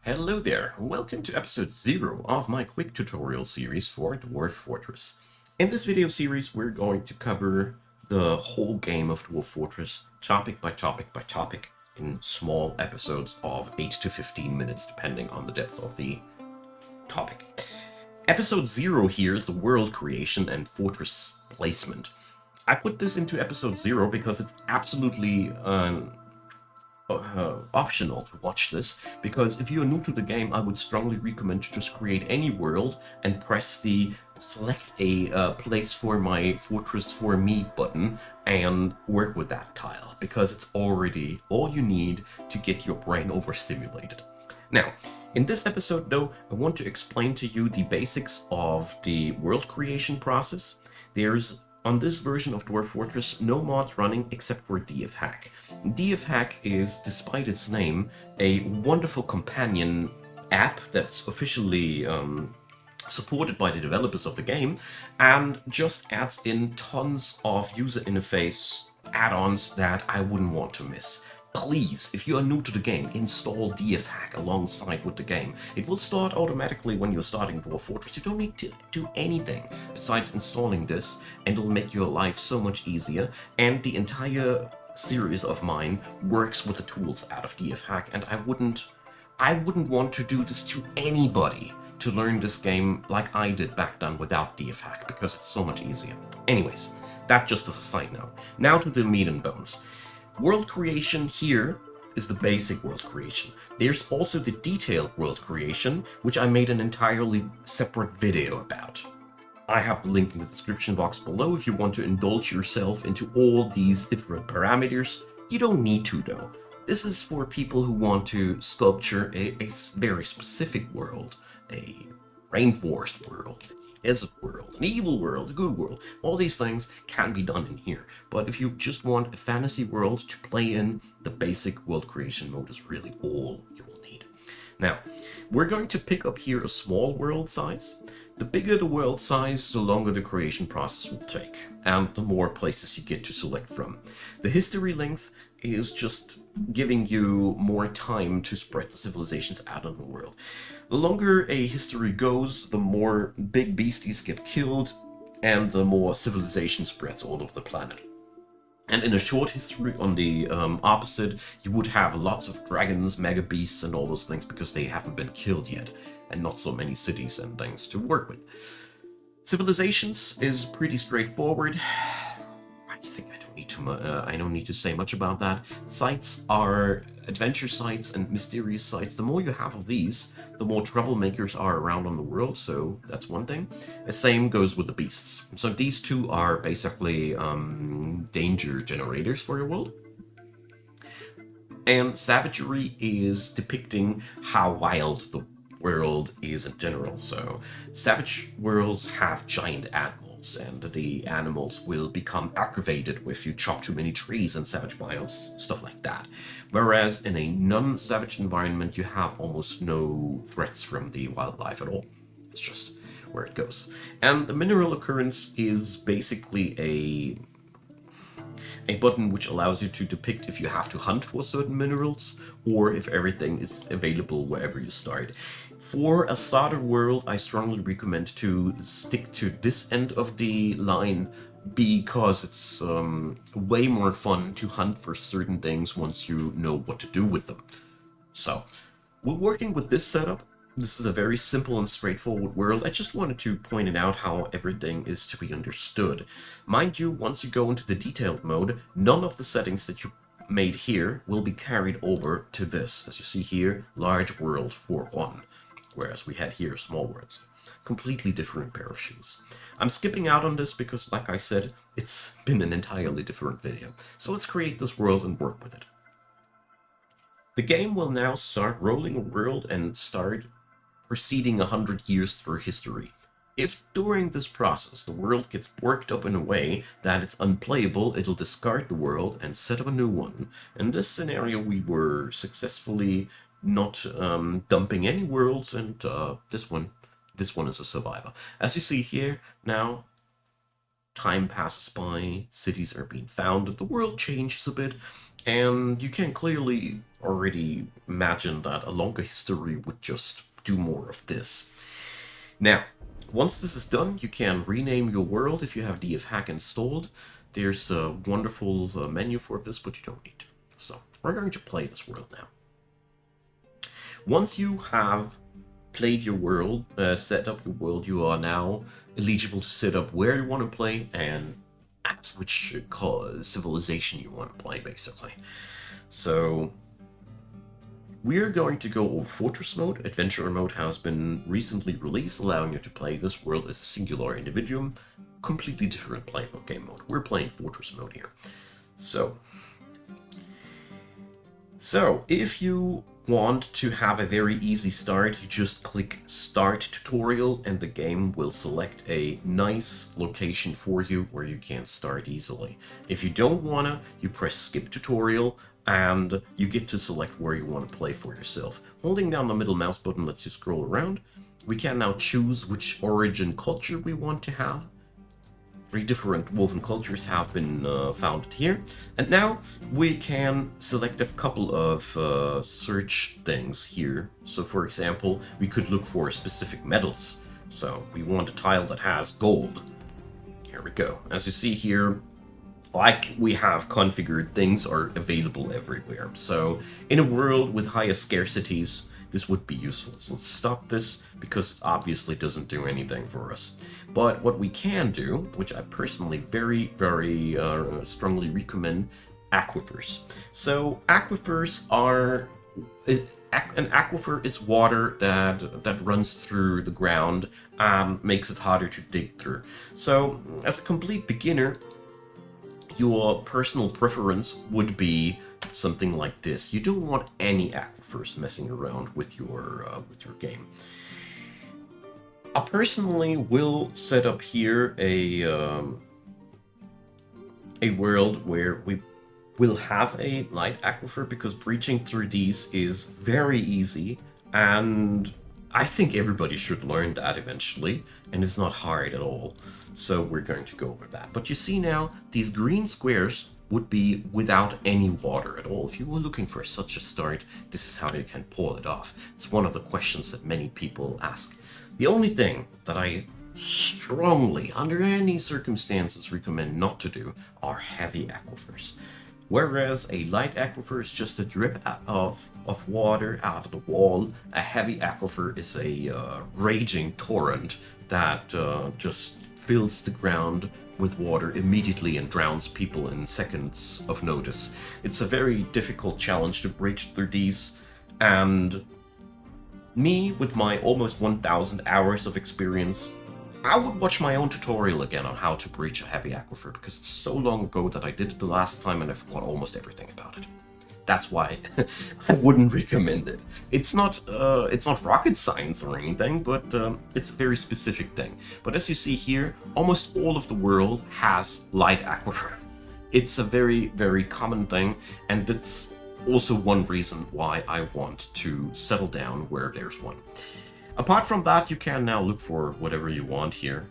Hello there, welcome to episode 0 of my quick tutorial series for Dwarf Fortress. In this video series we're going to cover the whole game of Dwarf Fortress topic by topic by topic in small episodes of 8 to 15 minutes depending on the depth of the topic. Episode 0 here is the world creation and fortress placement. I put this into episode 0 because it's absolutely optional to watch this, because if you're new to the game, I would strongly recommend to just create any world and press the select a place for my fortress for me button and work with that tile, because it's already all you need to get your brain overstimulated. Now, in this episode though, I want to explain to you the basics of the world creation process. There's on this version of Dwarf Fortress no mods running except for DFHack. DFHack is, despite its name, a wonderful companion app that's officially supported by the developers of the game, and just adds in tons of user interface add-ons that I wouldn't want to miss. Please, if you are new to the game, install DFHack alongside with the game. It will start automatically when you're starting Dwarf Fortress. You don't need to do anything besides installing this, and it'll make your life so much easier. And the entire series of mine works with the tools out of DFHack, and I wouldn't want to do this to anybody to learn this game like I did back then without DFHack, because it's so much easier. Anyways, that just as a side note. Now to the meat and bones. World creation here is the basic world creation. There's also the detailed world creation, which I made an entirely separate video about. I have the link in the description box below if you want to indulge yourself into all these different parameters. You don't need to though. This is for people who want to sculpture a very specific world, a rainforest world, a desert world, an evil world, a good world. All these things can be done in here. But if you just want a fantasy world to play in, the basic world creation mode is really all you will need. Now, we're going to pick up here a small world size. The bigger the world size, the longer the creation process will take, and the more places you get to select from. The history length is just giving you more time to spread the civilizations out in the world. The longer a history goes, the more big beasties get killed, and the more civilization spreads all over the planet. And in a short history, on the opposite, you would have lots of dragons, mega beasts, and all those things because they haven't been killed yet, and not so many cities and things to work with. Civilizations is pretty straightforward. I think I don't need to say much about that. Sites are adventure sites and mysterious sites. The more you have of these, the more troublemakers are around on the world, so that's one thing. The same goes with the beasts. So these two are basically danger generators for your world. And savagery is depicting how wild the world is in general. So savage worlds have giant animals, and the animals will become aggravated if you chop too many trees in savage biomes, stuff like that. Whereas in a non-savage environment, you have almost no threats from the wildlife at all. It's just where it goes. And the mineral occurrence is basically a button which allows you to depict if you have to hunt for certain minerals or if everything is available wherever you start. For a starter world, I strongly recommend to stick to this end of the line because it's way more fun to hunt for certain things once you know what to do with them. So, we're working with this setup. This is a very simple and straightforward world. I just wanted to point it out how everything is to be understood. Mind you, once you go into the detailed mode, none of the settings that you made here will be carried over to this. As you see here, large world for 1, whereas we had here small worlds. Completely different pair of shoes. I'm skipping out on this because, like I said, it's been an entirely different video. So let's create this world and work with it. The game will now start rolling a world and start proceeding 100 years through history. If during this process the world gets worked up in a way that it's unplayable, it'll discard the world and set up a new one. In this scenario we were successfully not dumping any worlds, and this one is a survivor. As you see here now, time passes by, cities are being founded, the world changes a bit, And you can clearly already imagine that a longer history would just do more of this. Now, once this is done, you can rename your world if you have dfhack installed. There's a wonderful menu for this, but you don't need to. So, we're going to play this world now. Once you have played your world, set up your world, you are now eligible to set up where you want to play and as which civilization you want to play, basically. So we're going to go over Fortress mode. Adventure mode has been recently released, allowing you to play this world as a singular individuum. Completely different game mode. We're playing Fortress mode here. So if you want to have a very easy start, you just click Start Tutorial and the game will select a nice location for you where you can start easily. If you don't wanna, you press Skip Tutorial and you get to select where you want to play for yourself. Holding down the middle mouse button lets you scroll around. We can now choose which origin culture we want to have. 3 different woven cultures have been founded here. And now we can select a couple of search things here. So for example, we could look for specific metals. So we want a tile that has gold. Here we go. As you see here, like we have configured, things are available everywhere. So in a world with higher scarcities, this would be useful. So let's stop this because obviously doesn't do anything for us. But what we can do, which I personally very strongly recommend, aquifers. So aquifers are an aquifer is water that runs through the ground and makes it harder to dig through. So as a complete beginner, your personal preference would be something like this. You don't want any aquifers messing around with your game. I personally will set up here a world where we will have a light aquifer because breaching through these is very easy, and I think everybody should learn that eventually, and it's not hard at all. So we're going to go over that. But you see now, these green squares would be without any water at all. If you were looking for such a start, this is how you can pull it off. It's one of the questions that many people ask. The only thing that I strongly, under any circumstances, recommend not to do are heavy aquifers. Whereas a light aquifer is just a drip of water out of the wall, a heavy aquifer is a raging torrent that just fills the ground with water immediately and drowns people in seconds of notice. It's a very difficult challenge to breach through these, and me, with my almost 1,000 hours of experience, I would watch my own tutorial again on how to breach a heavy aquifer, because it's so long ago that I did it the last time and I forgot almost everything about it. That's why I wouldn't recommend it. It's not rocket science or anything, but it's a very specific thing. But as you see here, almost all of the world has light aquifer. It's a very common thing, and it's also one reason why I want to settle down where there's one. Apart from that, you can now look for whatever you want here.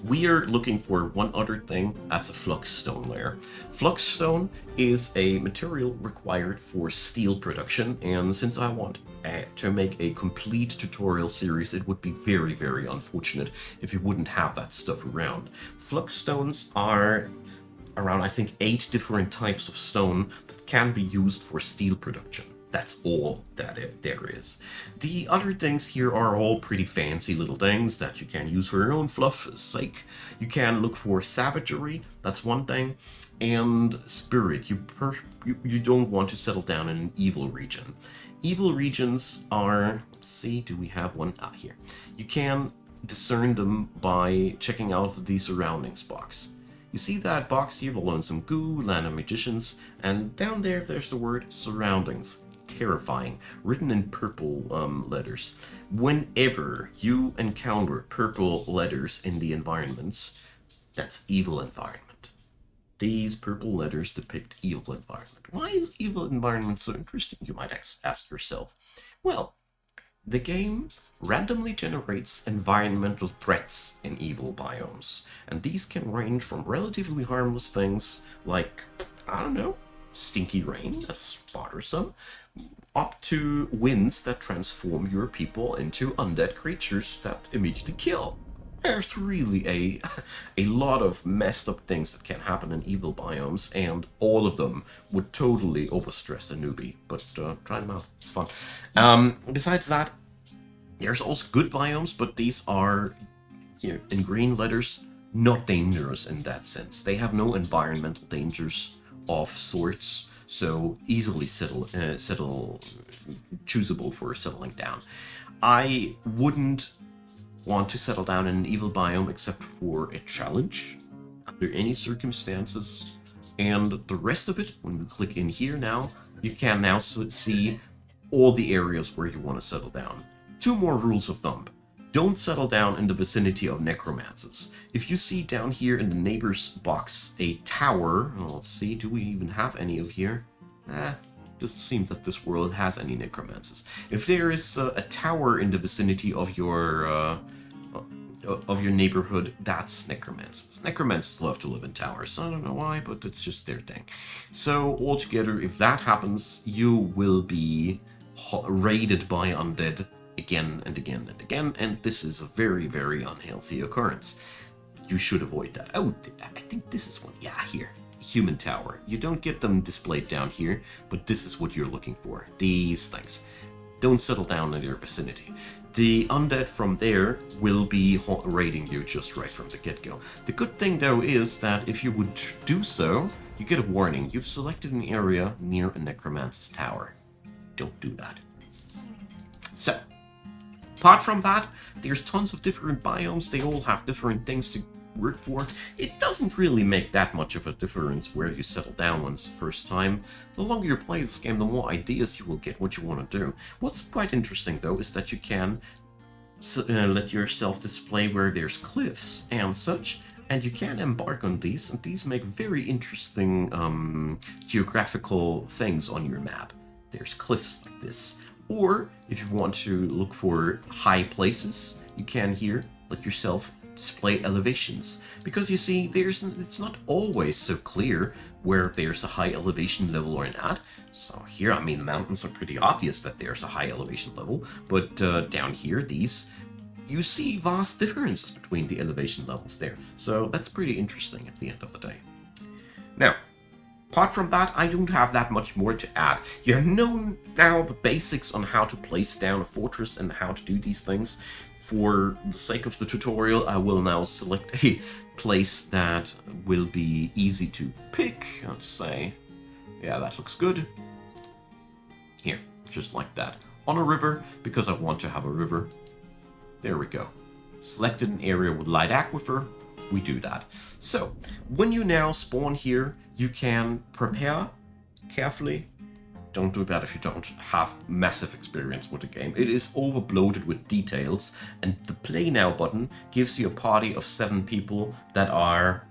We are looking for one other thing, that's a flux stone layer. Flux stone is a material required for steel production, and since I want to make a complete tutorial series, it would be very unfortunate if you wouldn't have that stuff around. Flux stones are around, I think, 8 different types of stone that can be used for steel production. That's all that there is. The other things here are all pretty fancy little things that you can use for your own fluff's sake. You can look for savagery, that's one thing, and spirit. You don't want to settle down in an evil region. Evil regions are, let's see, do we have one? Ah, here. You can discern them by checking out the surroundings box. You see that box here, the Lonesome Goo, Land of Magicians, and down there's the word surroundings. Terrifying, written in purple letters. Whenever you encounter purple letters in the environments, that's evil environment. These purple letters depict evil environment. Why is evil environment so interesting, you might ask yourself? Well, the game randomly generates environmental threats in evil biomes, and these can range from relatively harmless things like, I don't know, stinky rain, that's bothersome, up to winds that transform your people into undead creatures that immediately kill. There's really a lot of messed up things that can happen in evil biomes, and all of them would totally overstress a newbie. But try them out, it's fun. Besides that, there's also good biomes, but these are, in green letters, not dangerous in that sense. They have no environmental dangers of sorts, so easily choosable for settling down. I wouldn't want to settle down in an evil biome except for a challenge under any circumstances. And the rest of it, when we click in here now, you can now see all the areas where you want to settle down. 2 more rules of thumb. Don't settle down in the vicinity of necromancers. If you see down here in the neighbor's box a tower, well, let's see, do we even have any of here? Doesn't seem that this world has any necromancers. If there is a tower in the vicinity of your neighborhood, that's necromancers. Necromancers love to live in towers. I don't know why, but it's just their thing. So altogether, if that happens, you will be raided by undead again and again and again, and this is a very, very unhealthy occurrence. You should avoid that. Oh, I think this is one. Yeah, here. Human tower. You don't get them displayed down here, but this is what you're looking for. These things. Don't settle down in your vicinity. The undead from there will be raiding you just right from the get-go. The good thing, though, is that if you would do so, you get a warning. You've selected an area near a necromancer's tower. Don't do that. So, apart from that, there's tons of different biomes. They all have different things to work for. It doesn't really make that much of a difference where you settle down once the first time. The longer you play this game, the more ideas you will get what you want to do. What's quite interesting, though, is that you can let yourself display where there's cliffs and such, and you can embark on these, and these make very interesting geographical things on your map. There's cliffs like this. Or, if you want to look for high places, you can here let yourself display elevations. Because you see, it's not always so clear where there's a high elevation level or not. So here, I mean, the mountains are pretty obvious that there's a high elevation level, but down here, you see vast differences between the elevation levels there. So that's pretty interesting at the end of the day. Now, apart from that, I don't have that much more to add. You know now the basics on how to place down a fortress and how to do these things. For the sake of the tutorial, I will now select a place that will be easy to pick. Let's say, yeah, that looks good. Here, just like that. On a river, because I want to have a river. There we go. Selected an area with light aquifer. We do that. So, when you now spawn here, you can prepare carefully. Don't do that if you don't have massive experience with the game. It is overloaded with details, and the Play Now button gives you a party of 7 people that are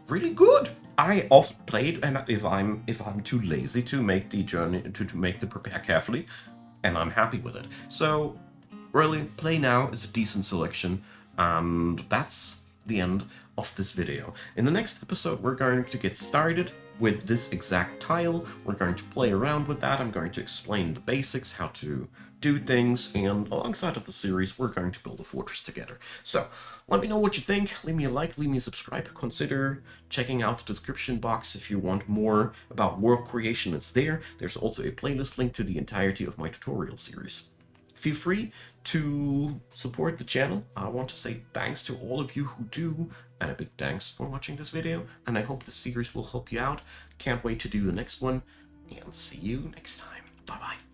really good. I often played, and if I'm too lazy to make the journey to make the prepare carefully, and I'm happy with it. So, really, Play Now is a decent selection, and that's the end of this video. In the next episode, we're going to get started with this exact tile. We're going to play around with that. I'm going to explain the basics, how to do things, and alongside of the series, we're going to build a fortress together. So, let me know what you think. Leave me a like, leave me a subscribe. Consider checking out the description box if you want more about world creation. It's there. There's also a playlist link to the entirety of my tutorial series. Feel free to support the channel. I want to say thanks to all of you who do, and a big thanks for watching this video, and I hope this series will help you out. Can't wait to do the next one, and see you next time. Bye-bye.